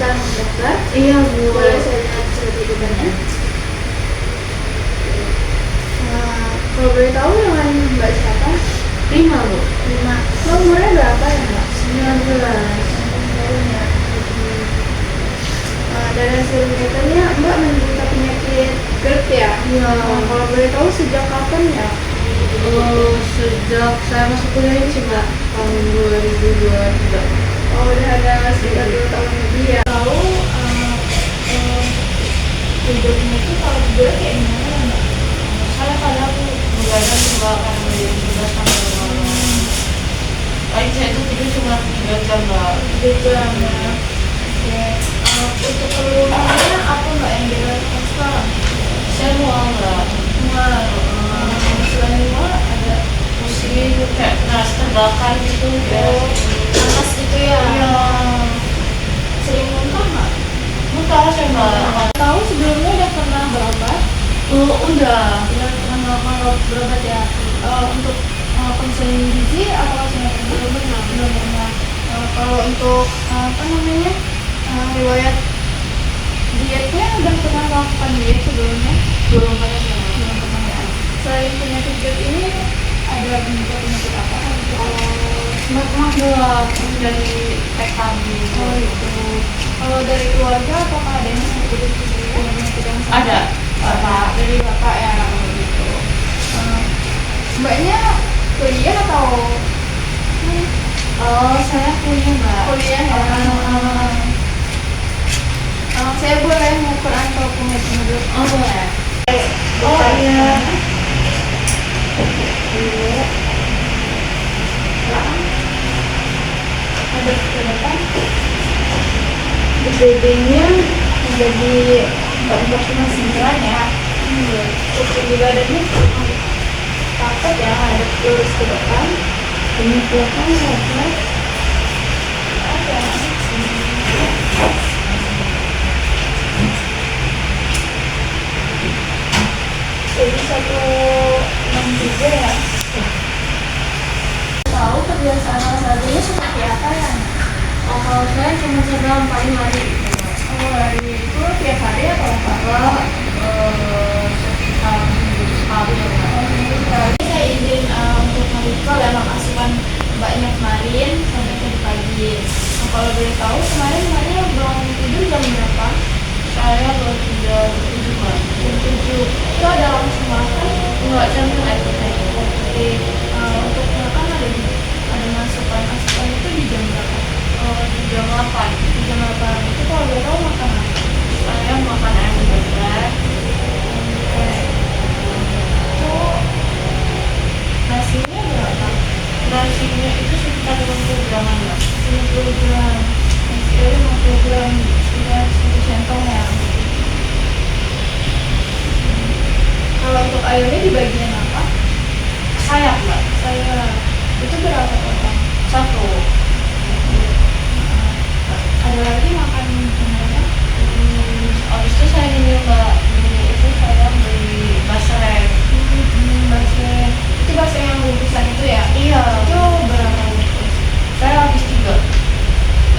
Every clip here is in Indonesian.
sekarang mendaftar. Iya Bu. Boleh saya lihat surat rujukannya? Kalau boleh tahu dengan Mbak siapa? Prima Bu. Prima. Umurnya berapa ya Mbak? 19. Tahun ya. Dari hasil rujukannya Mbak menderita penyakit GERD ya? Iya. Kalau boleh tahu sejak kapan ya? Sejak saya masuk kuliah ini sih Mbak, tahun 2023. Oh, udah ada sekitar 2 tahun lebih ya. Tahu rujukannya itu kalau GERD kayak gimana ya Mbak? Saya kadang begadang Mbak karena dari 11 sampai malam. Paling saya itu tidur cuma 3 jam Mbak. 3 jam ya. Oke. Untuk keluhannya apa Mbak yang dirasakan sekarang? Saya mual Mbak. Mual. Selain mual ada Pusing, kayak keras terbakar gitu. panas gitu ya? Iya. Sering muntah nggak? Muntah saya Mbak. Tahu sebelumnya udah pernah berobat? Udah. Udah pernah berobat ya? Untuk konseling gizi apakah sudah pernah? Belum pernah. Kalau untuk apa namanya riwayat dietnya udah pernah melakukan diet sebelumnya? Belum pernah sih Mbak. Belum pernah ya. Selain penyakit GERD ini ada juga penyakit apa? Magelang dari PKB. Oh itu. Kalau dari keluarga apakah ada yang sakit itu juga? Penyakit yang sama? Ada. Bapak, dari bapak ya gitu. Mbaknya kuliah atau Saya kuliah Mbak. kuliah ya? Saya boleh mengukur atau penghitung dulu? Oh boleh. Oh iya. Ada ke depan. BB-nya menjadi 4,9 ya. Terus di badannya paket ya, ada lurus ke depan. Ini belakang lebar. Ada. Jadi 163 ya. Tahu kebiasaan olahraganya seperti apa ya? Kalau saya cuma sedang paling hari. Hari itu tiap hari atau enggak? Sekitar minggu sekali ya Mbak. Minggu sekali. Saya izin untuk nge-recall ya masukan Mbaknya kemarin sampai tadi pagi. Kalau boleh tahu kemarin Mbaknya bangun tidur jam berapa? Saya baru tidur 7 Mbak. Jam 7. Itu ada langsung makan? Enggak, saya minum air putih. Oke. Untuk makan ada masukan itu di jam berapa? Di jam 8. Di jam 8. Itu kalau boleh tahu makan apa? Saya makan ayam geprek. Itu nasinya berapa? Nasinya itu sekitar 50 gram Mbak. 50 gram. Nasinya 50 gram. Sudah 1 centong ya. Kalau untuk airnya di bagian apa? Sayap Mbak. Saya itu berapa total? 1. Ada lagi makan gimana? Habis itu saya ini Mbak. Ini itu saya beli basreng. Bakso. Itu bakso yang bungkusan itu ya? Iya. Itu berapa bungkus? Saya habis 3.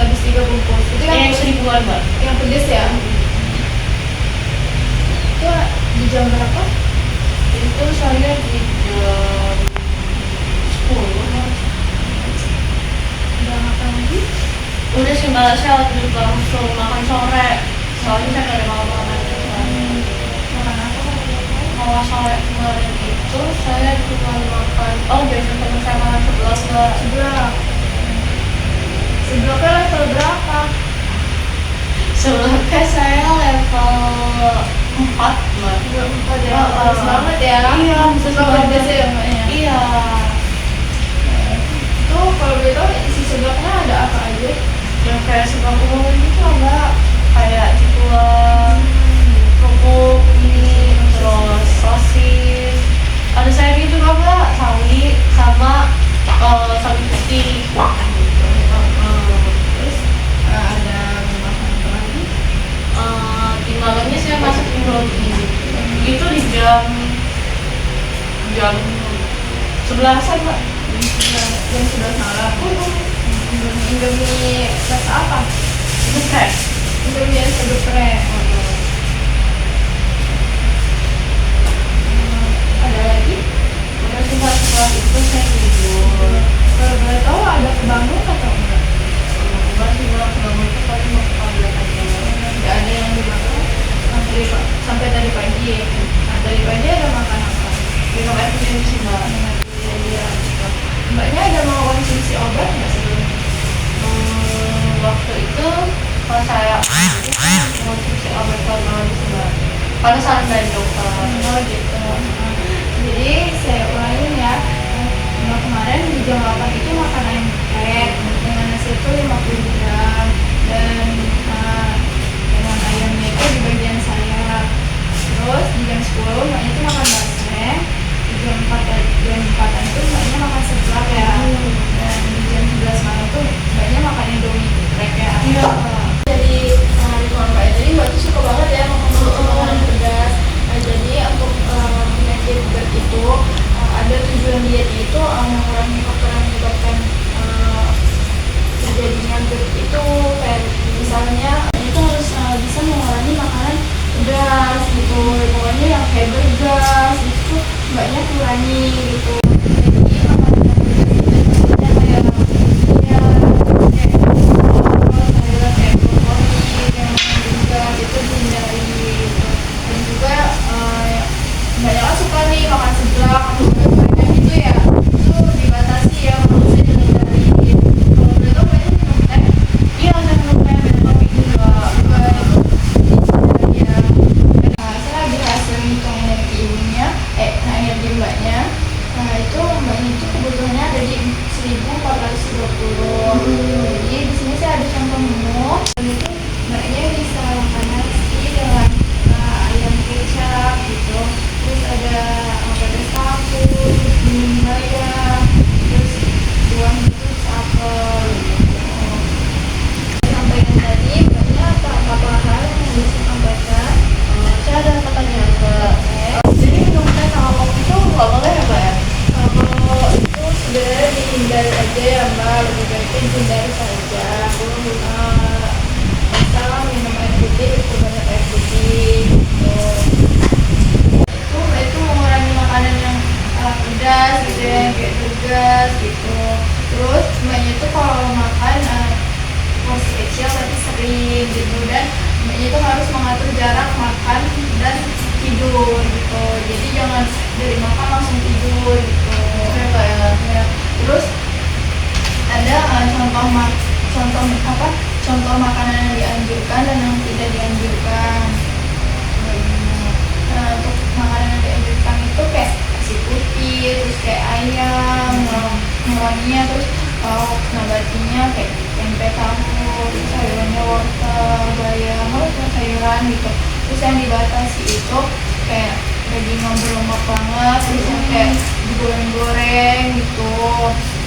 Habis 3 bungkus. Itu Yang 1000-an Mbak. yang pedes ya? Itu di jam berapa? Itu saya di jam 10. Udah makan lagi? Udah sih Mbak, saya juga langsung makan sore. Soalnya saya nggak ada makan. Makan apa? Kalau sore kemarin itu saya cuma makan. Biasa teman saya makan 11 Mbak. Seblak. Seblaknya level berapa? Sebelumnya saya level 4 Mbak. Level 4 ya? Bagus banget ya? Iya, bisa Seblak banget. pedes ya mbaknya? Iya. Itu kalau boleh tahu isi seblaknya ada apa aja? Yang kayak seblak umum gitu lah Mbak. Kayak cikuan, kerupuk, mie, terus sosis. Ada sayurnya juga Mbak, sawi sama sawi putih. Terus ada makan apa lagi? Di malamnya saya masak roti. Itu di jam 11-an Mbak. Jam 11 malam. Indomie rasa apa? Itu kayak geprek. Ada lagi? Terus juga setelah itu saya tidur. Kalau boleh tahu ada kebangun atau enggak? Enggak sih, pulang ke bangun itu paling mau ke toilet aja. Nggak ada yang dimakan sampai tadi pagi. Nah, tadi pagi ada makan apa? Minum air putih sih mbak. Iya. Mbaknya ada mau konsumsi obat nggak sebelumnya? Waktu itu kalau saya mengonsumsi obat hormon sih mbak. Pada saran dari dokter. Oh gitu. Jadi saya ulangin ya. Kemarin di jam 8 itu makan ayam geprek dengan nasi itu 50 gram dan dengan ayamnya itu di bagian sayap. Terus di jam 10 mbaknya itu makan basreng. Di jam 4 itu mbaknya makan seblak ya. Dan di jam 11 malam itu mbaknya makan indomie geprek ya. Iya. Jadi lingkungan mbak jadi mbak tuh suka banget ya makan makanan pedas. Jadi untuk penyakit GERD itu ada tujuan diet itu mengurangi faktor yang menyebabkan terjadinya GERD itu kayak misalnya itu harus bisa mengurangi makanan pedas gitu, pokoknya yang kayak bergas itu mbaknya kurangi gitu. Jadi makanan yang kayak sayuran kayak brokoli yang bergas itu dihindari gitu. Dan juga banyak kan suka nih makan seblak atau banyak itu ya, itu dibatasi ya, maksudnya dihindari. Kalau boleh tahu banyak minum teh? Iya, saya minum teh, minum kopi juga. Ya, saya lagi hasil hitung energi ibunya, energi mbaknya. Nah itu mbaknya itu kebutuhannya ada di 1420. Jadi di sini saya ada contoh menu. Itu mbaknya bisa makan nasi dengan ayam kecap gitu. Terus ada pedas tahu, minum bayam, terus buah itu apel gitu. Sampaikan tadi mbaknya apa hal yang bisa sampaikan? Saya ada pertanyaan mbak. Jadi minum teh sama kopi itu nggak boleh ya mbak ya? Kalau itu sebenarnya dihindari aja ya mbak, lebih baiknya dihindari saja. Misal minum air putih itu banyak air putih gitu. Itu mengurangi makanan yang pedas gitu ya, kayak bergas gitu. Terus mbaknya itu kalau makan porsi kecil tapi sering gitu, dan mbaknya itu harus mengatur jarak makan dan tidur gitu. Jadi jangan dari makan langsung tidur gitu. Oke mbak ya. Ya. Terus ada contoh makanan yang dianjurkan dan yang tidak dianjurkan. Nah, untuk makanan yang dianjurkan itu kayak nasi putih, terus kayak ayam, ngewanginya, terus kalau nabatinya kayak tempe tahu, terus sayurannya wortel, bayam, sayuran gitu. Terus yang dibatasi itu kayak daging yang berlemak banget, terus yang kayak digoreng-goreng gitu.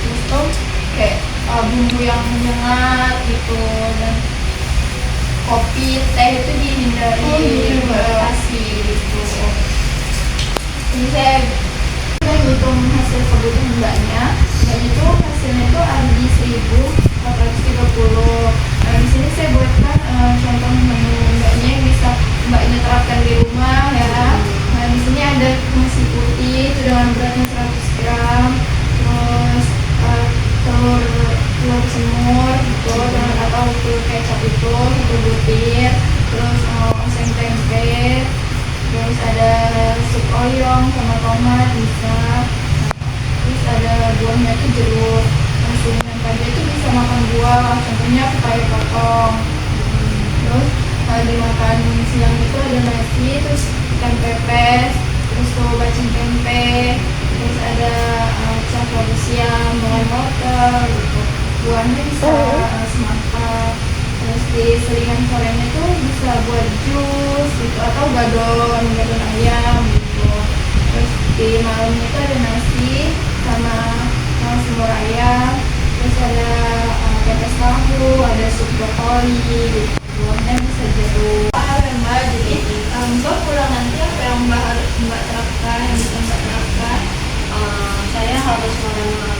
Terus tuh kayak bumbu yang menyengat gitu, dan kopi, teh itu dihindari, dibatasi gitu. Ini saya menghitung hasil kebutuhan mbaknya itu hasilnya itu ada di 1430. Nah, di sini saya buatkan contoh menu mbaknya yang bisa mbaknya terapkan di rumah ya. Nah, di sini ada nasi putih itu dengan beratnya 100 gram, terus telur semur gitu, dengan atau telur kecap itu 1 butir, terus oseng tempe, terus ada sup oyong sama tomat bisa. Terus ada buahnya itu jeruk. Nah, dengan pagi itu bisa makan buah, contohnya pepaya potong. Terus dimakan siang itu ada nasi, terus ikan pepes, terus tuh bacem tempe, terus ada campur siam dengan wortel gitu. Buahnya bisa semangka. Terus di selingan sorenya itu bisa buat jus gitu, atau gadon ayam gitu. Terus di malamnya itu ada nasi sama semur ayam, terus ada pepes tahu, ada sup brokoli gitu. Buahnya bisa jeruk. Mbak, jadi mbak pulang nanti apa yang mbak terapkan, yang bisa mbak terapkan? Saya harus mengenal